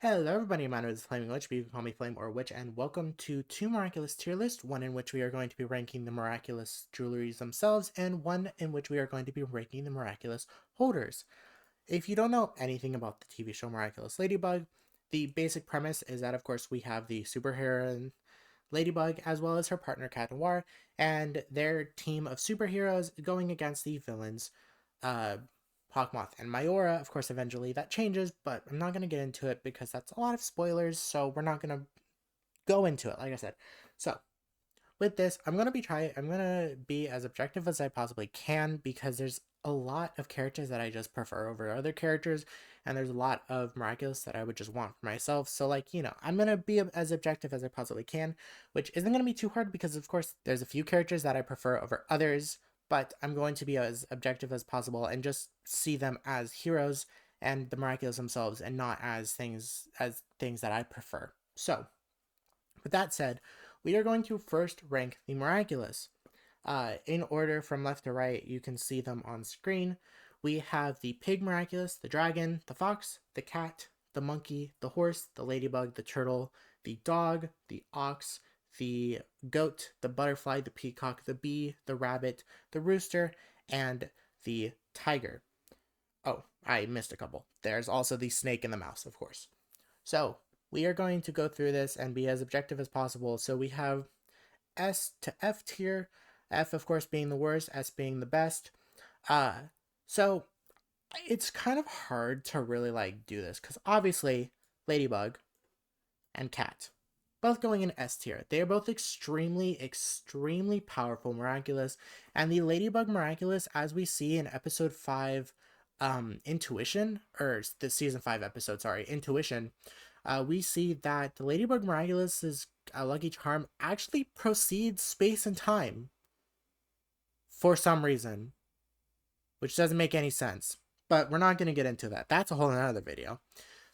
Hello everybody, my name is Flaming Witch, but you can call me Flame or Witch, and welcome to two Miraculous tier lists, one in which we are going to be ranking the Miraculous jewelries themselves, and one in which we are going to be ranking the Miraculous Holders. If you don't know anything about the TV show Miraculous Ladybug, the basic premise is that of course we have the superhero Ladybug as well as her partner Cat Noir, and their team of superheroes going against the villains, uh, Hawkmoth and Mayora. Of course, eventually that changes, but I'm not going to get into it because that's a lot of spoilers, so we're not going to go into it, like I said. So, with this, I'm going to be as objective as I possibly can because there's a lot of characters that I just prefer over other characters, and there's a lot of Miraculous that I would just want for myself. So, like, I'm going to be as objective as I possibly can, which isn't going to be too hard because, of course, there's a few characters that I prefer over others, but I'm going to be as objective as possible and just see them as heroes and the Miraculous themselves and not as things that I prefer. So, with that said, we are going to first rank the Miraculous. In order from left to right, you can see them on screen. We have the Pig Miraculous, the Dragon, the Fox, the Cat, the Monkey, the Horse, the Ladybug, the Turtle, the Dog, the Ox, the Goat, the Butterfly, the Peacock, the Bee, the Rabbit, the Rooster, and the Tiger. Oh, I missed a couple. There's also the Snake and the Mouse, of course. So, we are going to go through this and be as objective as possible. So we have S to F tier, F of course being the worst, S being the best. Uh so it's kind of hard to really like do this because obviously Ladybug and Cat both going in S tier. They are both extremely powerful Miraculous, and the Ladybug Miraculous, as we see in episode 5, Intuition, or the season 5 episode, sorry, Intuition, we see that the Ladybug Miraculous's Lucky Charm actually proceeds space and time for some reason, which doesn't make any sense. But we're not going to get into that. That's a whole other video.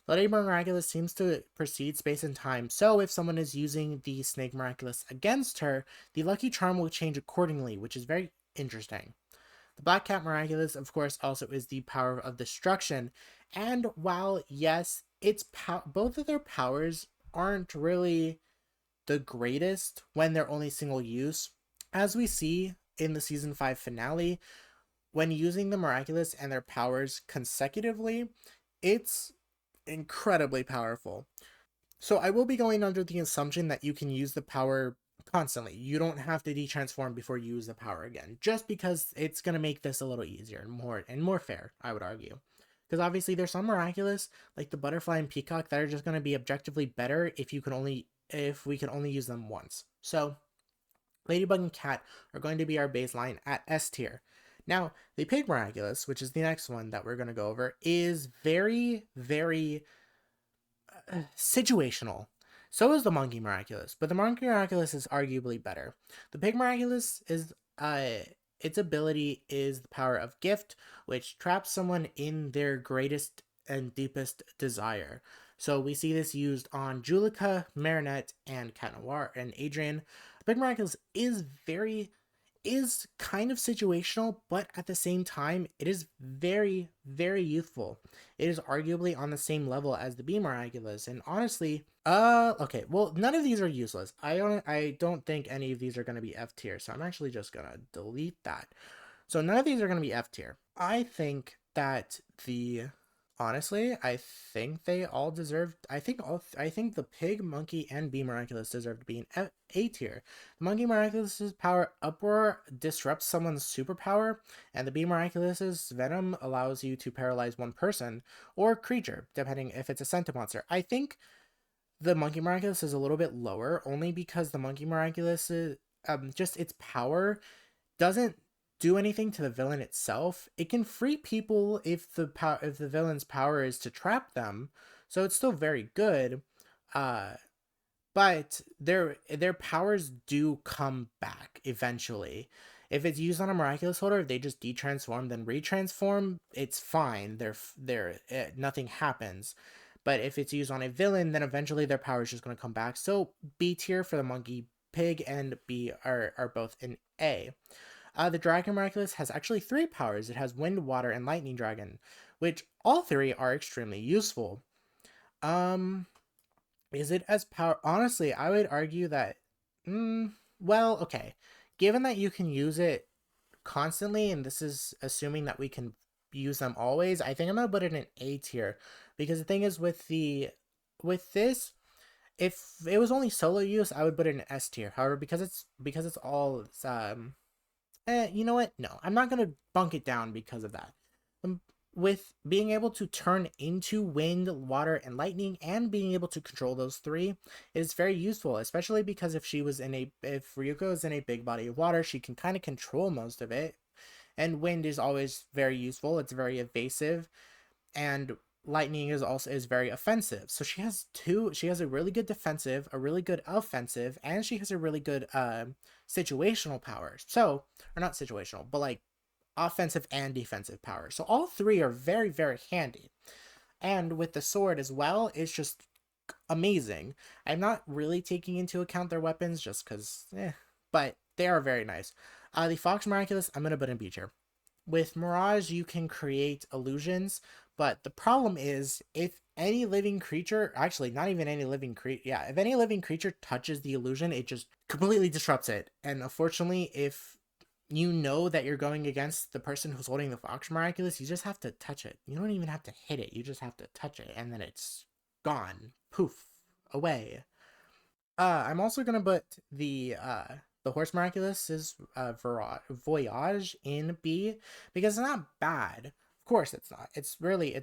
Ladybug Miraculous seems to proceed space and time, so if someone is using the Snake Miraculous against her, the Lucky Charm will change accordingly, which is very interesting. The Black Cat Miraculous, of course, also is the power of destruction, and while, yes, both of their powers aren't really the greatest when they're only single use, as we see in the season 5 finale, when using the Miraculous and their powers consecutively, it's incredibly powerful. So I will be going under the assumption that you can use the power constantly. You don't have to detransform before you use the power again, just because it's going to make this a little easier and more fair, I would argue. Because obviously there's some Miraculous, like the Butterfly and Peacock, that are just going to be objectively better if we can only use them once. So Ladybug and Cat are going to be our baseline at S tier. Now, the Pig Miraculous, which is the next one that we're going to go over, is very situational. So is the Monkey Miraculous, but the Monkey Miraculous is arguably better. The Pig Miraculous is its ability is the power of gift, which traps someone in their greatest and deepest desire. So we see this used on Julika, Marinette, and Cat Noir and Adrian. The Pig Miraculous is kind of situational, but at the same time, it is very youthful. It is arguably on the same level as the Bee Miraculous, and honestly, okay, well, none of these are useless. I don't think any of these are going to be F tier, so I'm actually just gonna delete that. So none of these are going to be F tier. I think that the honestly, I think they all deserve. I think the Pig, Monkey, and Bee Miraculous deserve to be in A tier. The Monkey Miraculous's power Uproar disrupts someone's superpower, and the Bee Miraculous's Venom allows you to paralyze one person or creature, depending if it's a sentient monster. I think the Monkey Miraculous is a little bit lower, only because the Monkey Miraculous is just its power doesn't do anything to the villain itself. It can free people if the villain's power is to trap them, so it's still very good. Uh, but their powers do come back eventually. If it's used on a Miraculous Holder, if they just detransform then retransform, it's fine. Nothing happens. But if it's used on a villain, then eventually their power is just going to come back. So B tier for the Monkey, Pig, and B are both in A. The Dragon Miraculous has actually 3 powers. It has Wind, Water, and Lightning Dragon, which all 3 are extremely useful. Um, is it as power? Honestly, I would argue that. Well, okay. Given that you can use it constantly, and this is assuming that we can use them always, I think I'm gonna put it in A tier, because the thing is with this, if it was only solo use, I would put it in S tier. However, because it's all you know what? No, I'm not gonna bunk it down because of that. Um, with being able to turn into wind, water, and lightning, and being able to control those three, it is very useful. Especially because if Ryuko is in a big body of water, she can kind of control most of it. And wind is always very useful. It's very evasive, and lightning is very offensive. So she has two. She has a really good defensive, a really good offensive, and she has a really good situational power. So, or not situational, but like offensive and defensive power. So all three are very, very handy. And with the sword as well, it's just amazing. I'm not really taking into account their weapons just because, but they are very nice. The Fox Miraculous, I'm gonna put in B tier. With Mirage, you can create illusions, but the problem is if any living creature, actually not even any living creature, yeah, if any living creature touches the illusion, it just completely disrupts it. And unfortunately, if you know that you're going against the person who's holding the Fox Miraculous, you just have to touch it. You don't even have to hit it. You just have to touch it, and then it's gone. Poof, away. I'm also gonna put the Horse Miraculous is Voyage in B, because it's not bad. Of course it's not. It's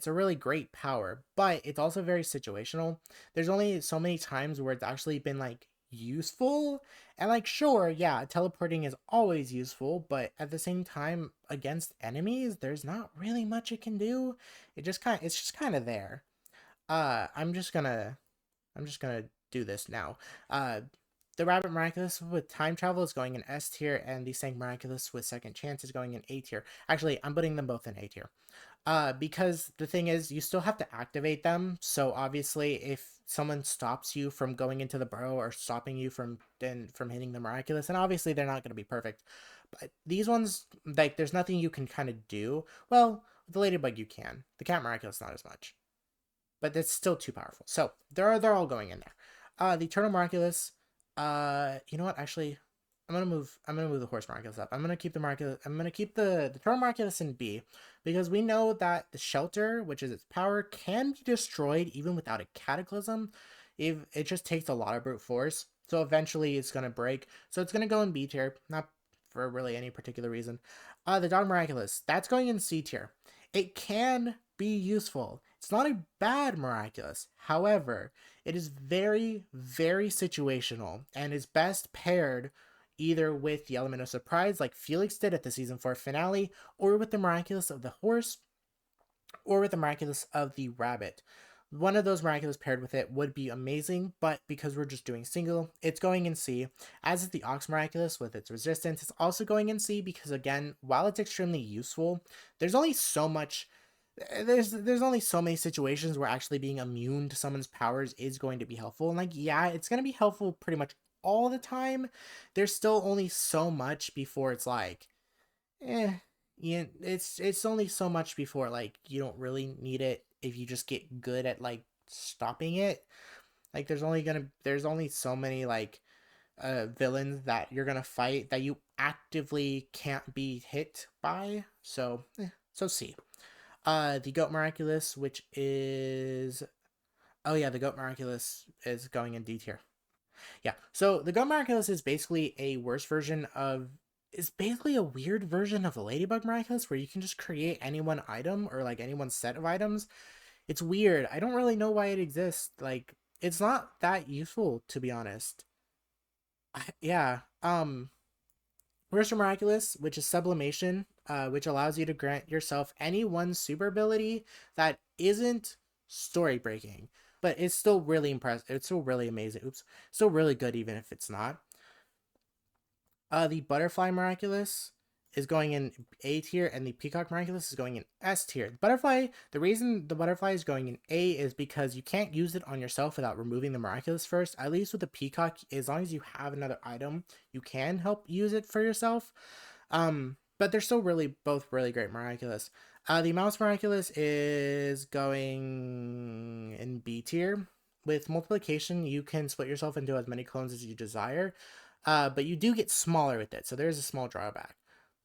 a really great power, but it's also very situational. There's only so many times where it's actually been like useful, and like sure, yeah, teleporting is always useful, but at the same time against enemies, there's not really much it can do. It's just kind of there. I'm just gonna do this now. The Rabbit Miraculous with time travel is going in S tier, and the Sank Miraculous with second chance is going in A tier. Actually, I'm putting them both in A tier. Because the thing is, you still have to activate them. So obviously, if someone stops you from going into the burrow or stopping you from hitting the Miraculous, and obviously they're not going to be perfect, but these ones, like, there's nothing you can kind of do. Well, with the Ladybug you can. The Cat Miraculous not as much, but it's still too powerful. So they're all going in there. The Eternal Miraculous. You know what? Actually, I'm gonna move the Horse Miraculous up. I'm gonna keep the Eternal Miraculous in B, because we know that the Shelter, which is its power, can be destroyed even without a Cataclysm. If it just takes a lot of brute force, so eventually it's gonna break. So it's gonna go in B tier, not for really any particular reason. The Dog Miraculous, that's going in C tier. It can be useful. It's not a bad Miraculous. However, it is very, very situational and is best paired either with the element of surprise, like Felix did at the season 4 finale, or with the Miraculous of the Horse, or with the Miraculous of the Rabbit. One of those Miraculous paired with it would be amazing, but because we're just doing single, it's going in C. As is the Ox Miraculous with its resistance, it's also going in C because, again, while it's extremely useful, there's only so much. There's only so many situations where actually being immune to someone's powers is going to be helpful. And like, yeah, it's going to be helpful pretty much all the time. There's still only so much before it's like, eh, yeah, it's only so much before like you don't really need it if you just get good at like stopping it. Like there's only so many like villains that you're gonna fight that you actively can't be hit by. So so C. The Goat Miraculous, which is oh yeah, the Goat Miraculous is going in D tier. Yeah. So the Goat Miraculous is basically a worse version of is basically a weird version of the Ladybug Miraculous where you can just create any one item or like any one set of items. It's weird. I don't really know why it exists. Like it's not that useful to be honest. Yeah. Where's Miraculous, which is sublimation, which allows you to grant yourself any one super ability that isn't story breaking, but it's still really impressive. It's still really amazing. Oops, still really good even if it's not. The Butterfly Miraculous is going in A tier, and the Peacock Miraculous is going in S tier. The reason the Butterfly is going in A is because you can't use it on yourself without removing the Miraculous first. At least with the Peacock, as long as you have another item, you can help use it for yourself. But they're still really both really great Miraculous. The Mouse Miraculous is going in B tier. With multiplication, you can split yourself into as many clones as you desire, but you do get smaller with it, so there's a small drawback.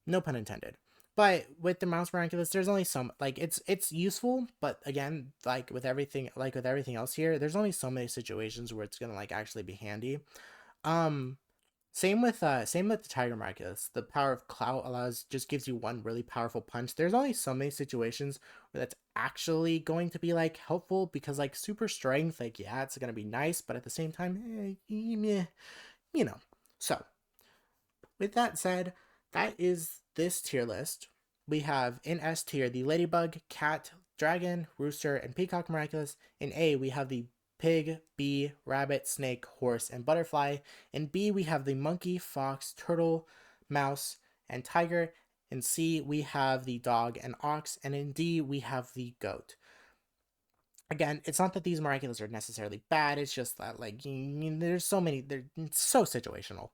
No pun intended. But with the Mouse Miraculous, there's only some, like, it's useful, but again, like with everything else here, there's only so many situations where it's gonna like actually be handy. Um, same with the Tiger Miraculous. The power of Clout just gives you one really powerful punch. There's only so many situations where that's actually going to be like helpful, because like super strength, like yeah, it's gonna be nice, but at the same time, you know. So with that said, that is this tier list. We have in S tier the Ladybug, Cat, Dragon, Rooster, and Peacock Miraculous. In A, we have the Pig, Bee, Rabbit, Snake, Horse, and Butterfly. In B, we have the Monkey, Fox, Turtle, Mouse, and Tiger. In C, we have the Dog and Ox. And in D, we have the Goat. Again, it's not that these Miraculous are necessarily bad, it's just that, like, there's so many, they're so situational.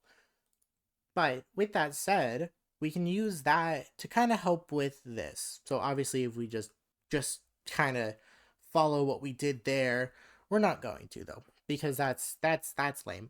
But with that said, we can use that to kind of help with this. So obviously, if we just kind of follow what we did there, we're not going to though, because that's lame.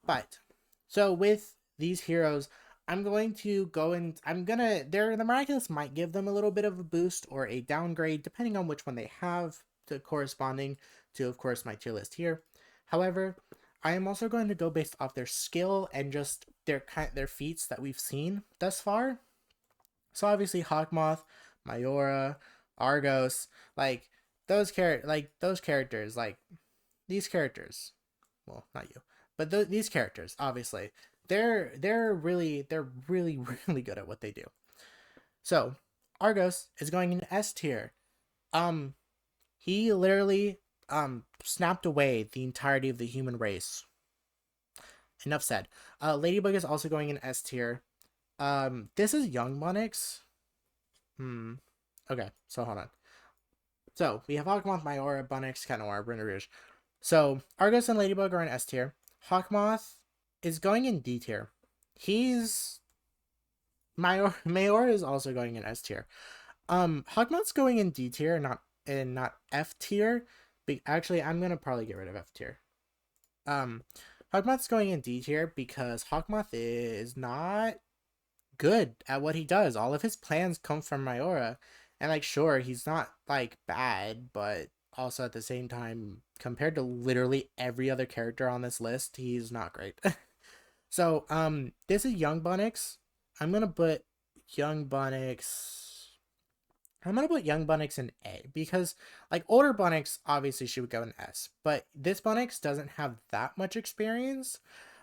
But so with these heroes, I'm going to go and the Miraculous might give them a little bit of a boost or a downgrade depending on which one they have, to corresponding to, of course, my tier list here. However, I am also going to go based off their skill and just their feats that we've seen thus far. So obviously Hawkmoth, Mayora, Argos, like those characters, like these characters. Well, not you, but these characters, obviously, they're really really good at what they do. So Argos is going into S tier. He literally snapped away the entirety of the human race. Enough said. Ladybug is also going in S tier. This is Young Monix. Okay, so hold on. So we have Hawkmoth, Mayora, Bunnix, Cat Noir, Brenda Rouge. So Argos and Ladybug are in S tier. Hawkmoth is going in D tier. Mayora is also going in S tier. Hawkmoth's going in D tier, not F tier. Actually, I'm gonna probably get rid of F tier. Hawkmoth's going in D tier because Hawkmoth is not good at what he does. All of his plans come from Mayora, and like sure, he's not like bad, but also at the same time, compared to literally every other character on this list, he's not great. So this is Young Bunnix. I'm gonna put Young Bunnix in A, because like older Bunnix obviously she would go in S, but this Bunnix doesn't have that much experience,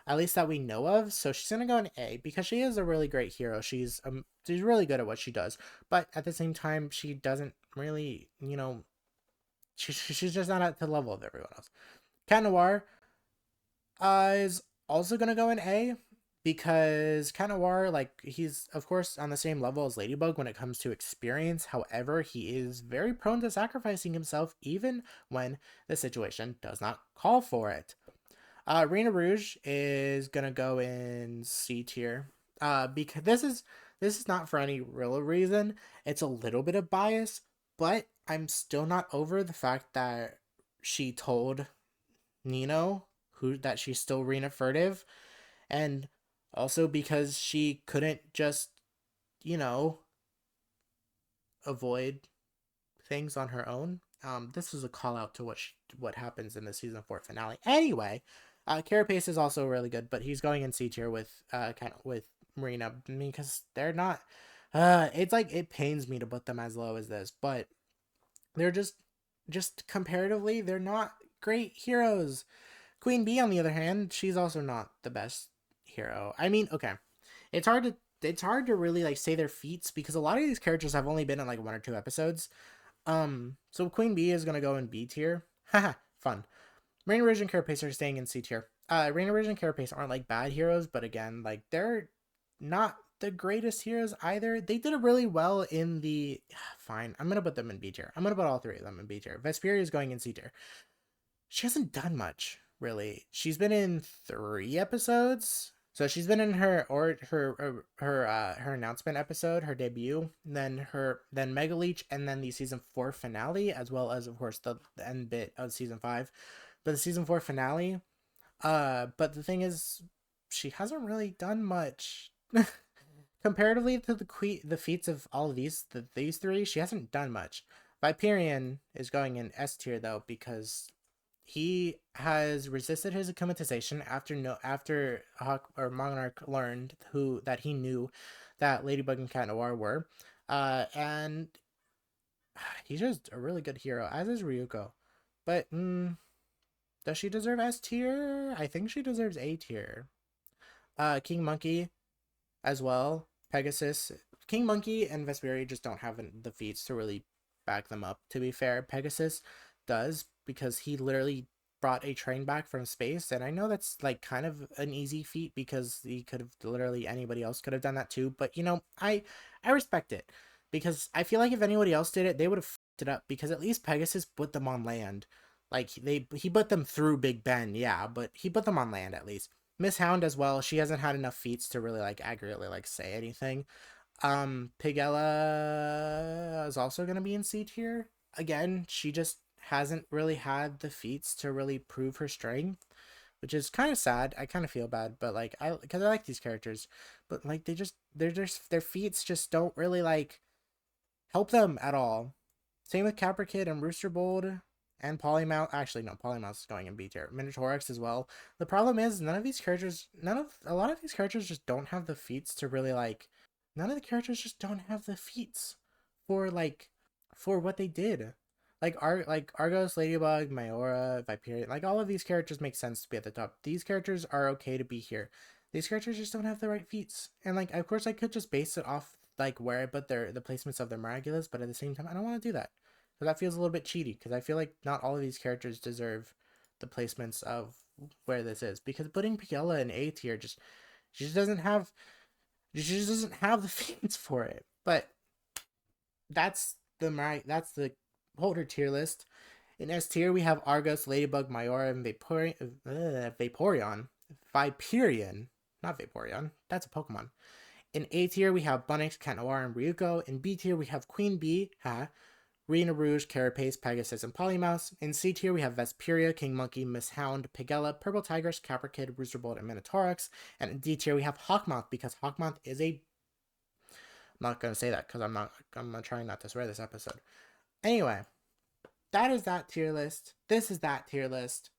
at least that we know of, so she's gonna go in A because she is a really great hero. She's really good at what she does, but at the same time she doesn't really, she's just not at the level of everyone else. Cat Noir is also gonna go in A because Cat Noir, like, he's of course on the same level as Ladybug when it comes to experience. However, he is very prone to sacrificing himself even when the situation does not call for it. Reina Rouge is gonna go in C tier. Because this is not for any real reason. It's a little bit of bias, but I'm still not over the fact that she told Nino that she's still Rena Furtive, and also because she couldn't just, avoid things on her own. This was a call out to what happens in the season 4 finale. Anyway, Carapace is also really good, but he's going in C tier with with Marina, because they're not. It's like, it pains me to put them as low as this, but they're just comparatively, they're not great heroes. Queen Bee, on the other hand, she's also not the best hero. I mean, okay, it's hard to really like say their feats, because a lot of these characters have only been in like 1 or 2 episodes. So Queen Bee is gonna go in B tier. Haha, fun. Rain Rouge and Carapace are staying in C tier. Rain Rouge and Carapace aren't like bad heroes, but again, like, they're not the greatest heroes either. They did it really well in the fine. I'm gonna put them in B tier. I'm gonna put all 3 of them in B tier. Vesperia is going in C tier. She hasn't done much, really. She's been in 3 episodes. So she's been in her announcement episode, her debut, then Mega Leech, and then the season 4 finale, as well as of course the end bit of season 5. But the season 4 finale, but the thing is, she hasn't really done much. Comparatively to the feats of all of these three, she hasn't done much. Viperion is going in S tier though, because he has resisted his acclimatization after Hawk or Monarch learned that he knew that Ladybug and Cat Noir were, and he's just a really good hero, as is Ryuko. But does she deserve S tier? I think she deserves A tier. King Monkey as well. Pegasus, King Monkey, and Vesperia just don't have the feats to really back them up. To be fair, Pegasus does, because he literally brought a train back from space, and I know that's like kind of an easy feat because he could have literally anybody else could have done that too. But you know, I respect it, because I feel like if anybody else did it, they would have fucked it up, because at least Pegasus put them on land. Like he put them through Big Ben, yeah, but he put them on land at least. Miss Hound as well. She hasn't had enough feats to really like accurately like say anything. Pigella is also gonna be in C tier. Again, she just hasn't really had the feats to really prove her strength, which is kind of sad. I kind of feel bad, but like because I like these characters, but like their feats just don't really like help them at all. Same with Caprikid and Rooster Bold and Polymouse. Actually, no, Polymouse is going in B tier. Minotaurix as well. The problem is a lot of these characters just don't have the feats to really like. None of the characters just don't have the feats for like for what they did. Like Argos, Ladybug, Mayora, Viperion, like all of these characters make sense to be at the top. These characters are okay to be here. These characters just don't have the right feats. And like of course I could just base it off like where I put the placements of their Miraculous, but at the same time I don't want to do that. Because that feels a little bit cheaty, because I feel like not all of these characters deserve the placements of where this is. Because putting Pigella in A tier she just doesn't have she just doesn't have the feats for it. But that's the holder tier list. In S tier, we have Argos, Ladybug, Mayora, and Vaporeon. Viperion. Not Vaporeon. That's a Pokemon. In A tier, we have Bunnix, Cat Noir, and Ryuko. In B tier, we have Queen Bee, Rena Rouge, Carapace, Pegasus, and Polymouse. In C tier, we have Vesperia, King Monkey, Miss Hound, Pigella, Purple Tigress, Caprikid, Roosterbolt, and Minotaurix. And in D tier, we have Hawkmoth, because Hawkmoth is a... I'm not going to say that, because I'm trying not to swear this episode. Anyway, that is that tier list. This is that tier list.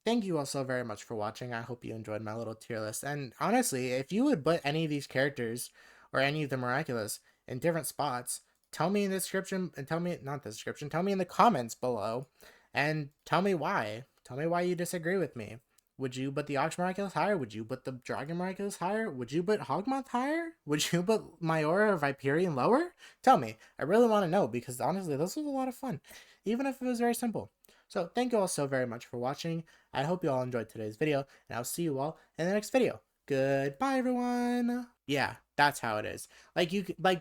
Thank you all so very much for watching. I hope you enjoyed my little tier list. And honestly, if you would put any of these characters or any of the Miraculous in different spots, tell me in the description, and tell me, not the description, tell me in the comments below, and tell me why. Tell me why you disagree with me. Would you put the Ox Miraculous higher? Would you put the Dragon Miraculous higher? Would you put Hogmoth higher? Would you put Mayora or Viperion lower? Tell me. I really want to know, because honestly, this was a lot of fun, even if it was very simple. So thank you all so very much for watching. I hope you all enjoyed today's video, and I'll see you all in the next video. Goodbye, everyone. Yeah, that's how it is. Like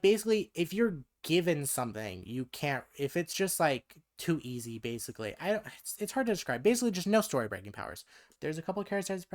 basically, if you're given something, you can't. If it's just like too easy, basically, it's hard to describe. Basically, just no story breaking powers. There's a couple characters.